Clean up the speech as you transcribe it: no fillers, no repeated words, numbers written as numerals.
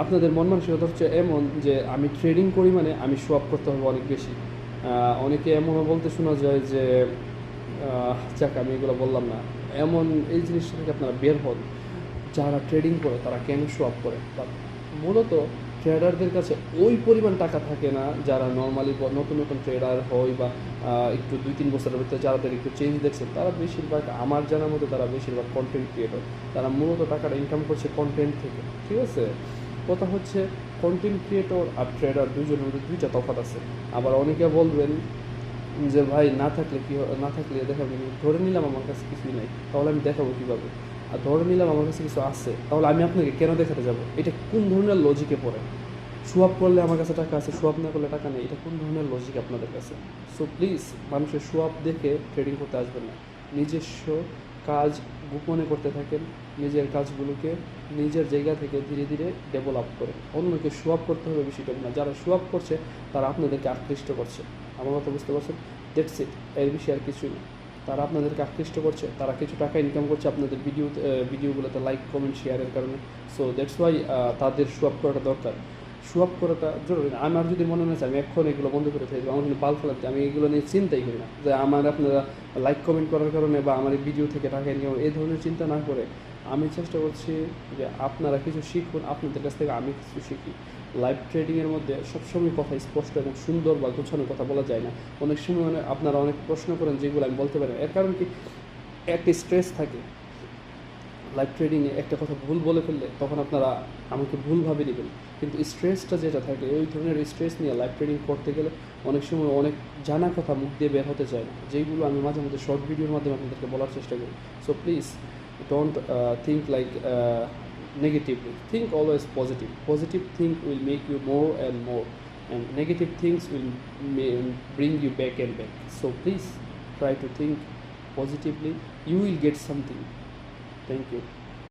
আপনাদের মন মানসিকতা হচ্ছে এমন যে আমি ট্রেডিং করি মানে আমি শো আপ করতে হবে অনেক বেশি। অনেকে এমনও বলতে শোনা যায় যে যাক আমি এগুলো বললাম না। এমন এই জিনিসটা থেকে আপনারা বের হন। যারা ট্রেডিং করে তারা কেন শো আপ করে, বাট মূলত ট্রেডারদের কাছে ওই পরিমাণ টাকা থাকে না যারা নর্মালি নতুন নতুন ট্রেডার হয় বা একটু 2-3 বছরের ভিতরে যাদের একটু চেঞ্জ দেখছেন, তারা বেশিরভাগ আমার জানার মতো তারা বেশিরভাগ কন্টেন্ট ক্রিয়েটর। তারা মূলত টাকাটা ইনকাম করছে কন্টেন্ট থেকে, ঠিক আছে? কথা হচ্ছে কন্টেন্ট ক্রিয়েটর আর ট্রেডার দুজনের মধ্যে দুইটা তফাৎ আছে। আবার অনেকে বলবেন যে ভাই না থাকলে কী না থাকলে দেখাবেন, ধরে নিলাম আমার কাছে কিছুই নাই, তাহলে আমি দেখাবো কীভাবে? আর ধরে নিলাম আমার কাছে কিছু আছে, তাহলে আমি আপনাকে কেন দেখাতে যাব? এটা কোন ধরনের লজিকে পড়ে? সোয়াপ করলে আমার কাছে টাকা আছে, সোয়াপ না করলে টাকা নেই, এটা কোন ধরনের লজিক আপনাদের কাছে? সো প্লিজ মানুষের সোয়াপ দেখে ট্রেডিং করতে আসবেন না। নিজস্ব কাজ গোপনে করতে থাকেন, নিজের কাজগুলোকে নিজের জায়গা থেকে ধীরে ধীরে ডেভেলপ করে। অন্যকে সোয়াপ করতে হবে বিষয়টা না, যারা সোয়াপ করছে তারা আপনাদেরকে আকৃষ্ট করছে। আমার কথা বুঝতে পারছেন? দ্যাটস ইট, এর বিষয়ে আর কিছুই না। তারা আপনাদেরকে আকৃষ্ট করছে, তারা কিছু টাকা ইনকাম করছে আপনাদের ভিডিওগুলোতে লাইক কমেন্ট শেয়ারের কারণে। সো দ্যাটস ওয়াই তাদের শো আপ করাটা দরকার। শো আপ করাটা জরুরি না। আমার যদি মনে হয় আমি এখন এগুলো বন্ধ করে থাকবো, আমার কিন্তু বাল ফেলাতে আমি এগুলো নিয়ে চিন্তাই করি না যে আমার আপনারা লাইক কমেন্ট করার কারণে বা আমার এই ভিডিও থেকে টাকা ইনকাম, এই ধরনের চিন্তা না করে আমি চেষ্টা করছি যে আপনারা কিছু শিখুন, আপনাদের কাছ থেকে আমি কিছু শিখি। লাইভ ট্রেডিংয়ের মধ্যে সবসময় কথা স্পষ্ট এবং সুন্দর বা গোছানো কথা বলা যায় না। অনেক সময় আপনারা অনেক প্রশ্ন করেন যেগুলো আমি বলতে পারি, এর কারণ কি, একটা স্ট্রেস থাকে। লাইভ ট্রেডিংয়ে একটা কথা ভুল বলে ফেললে তখন আপনারা আমাকে ভুলভাবে নেবেন, কিন্তু স্ট্রেসটা যেটা থাকে ওই ধরনের স্ট্রেস নিয়ে লাইভ ট্রেডিং করতে গেলে অনেক সময় অনেক জানা কথা মুখ দিয়ে বের হতে চায় না, যেইগুলো আমি মাঝে মধ্যে শর্ট ভিডিওর মাধ্যমে আপনাদেরকে বলার চেষ্টা করি। So please don't think like negatively, think always positive. Positive think will make you more and more, and negative things will bring you back and back. So please try to think positively, you will get something. Thank you.